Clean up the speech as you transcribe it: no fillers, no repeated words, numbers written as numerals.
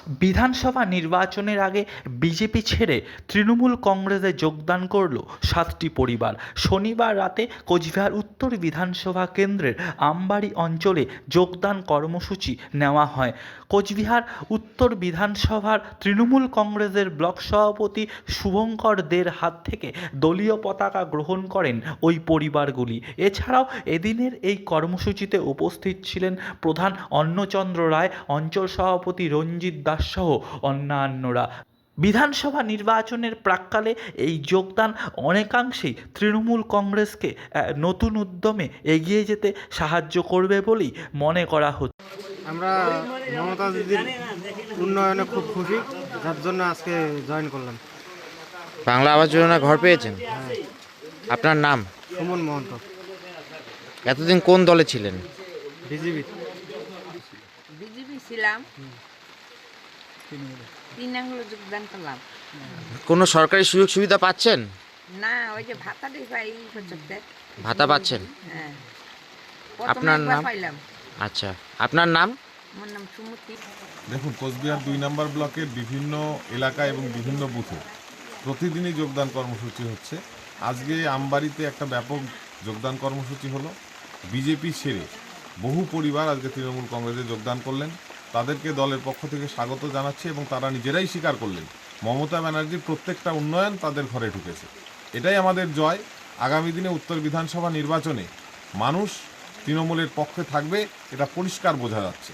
বিধানসভা নির্বাচনের আগে বিজেপি ছেড়ে তৃণমূল কংগ্রেসে যোগদান করল 7টি পরিবার। শনিবার রাতে কোচবিহার উত্তর বিধানসভা কেন্দ্রের আমবাড়ি অঞ্চলে যোগদান কর্মসূচি নেওয়া হয়। কোচবিহার উত্তর বিধানসভার তৃণমূল কংগ্রেসের ব্লক সভাপতি শুভঙ্কর দের হাত থেকে দলীয় পতাকা গ্রহণ করেন ওই পরিবারগুলি। এছাড়াও এদিনের এই কর্মসূচিতে উপস্থিত ছিলেন প্রধান অন্নচন্দ্র রায়, অঞ্চল সভাপতি রঞ্জিত দাস সহ অন্যান্যরা। বিধানসভা নির্বাচনের প্রাক্কালে এই যোগদান অনেকাংশেই তৃণমূল কংগ্রেসকে নতুন উদ্যমে এগিয়ে যেতে সাহায্য করবে বলেই মনে করা হচ্ছে। আমরা মমতা দিদির উন্নয়নে খুব খুশি, যার জন্য আজকে জয়েন করলাম। বাংলা আবাস যোজনা ঘর পেয়েছেন? আপনার নাম? সুমন মহন্ত। এতদিন কোন দলে ছিলেন? বিজেপি ছিলাম, 3 আঙ্গুলে যোগদান করলাম। কোনো সরকারি সুযোগ সুবিধা পাচ্ছেন? না, ওই যে ভাতাটাই পাই করতে। ভাতা পাচ্ছেন? হ্যাঁ। আপনার নাম? পাইলাম। আচ্ছা, আপনার নাম? আমার নাম সুমতি। দেখুন, কোচবিহার 2 নম্বর ব্লকের বিভিন্ন এলাকা এবং বিভিন্ন বুথে প্রতিদিনই যোগদান কর্মসূচি হচ্ছে। আজকে আমবাড়িতে একটা ব্যাপক যোগদান কর্মসূচি হলো। বিজেপি ছেড়ে বহু পরিবার আজকে তৃণমূল কংগ্রেসে যোগদান করলেন। তাদেরকে দলের পক্ষ থেকে স্বাগত জানাচ্ছি এবং তারা নিজেরাই স্বীকার করলেন মমতা ব্যানার্জির প্রত্যেকটা উন্নয়ন তাদের ঘরে ঢুকেছে। এটাই আমাদের জয়। আগামী দিনে উত্তর বিধানসভা নির্বাচনে মানুষ তৃণমূলের পক্ষে থাকবে, এটা পরিষ্কার বোঝা যাচ্ছে।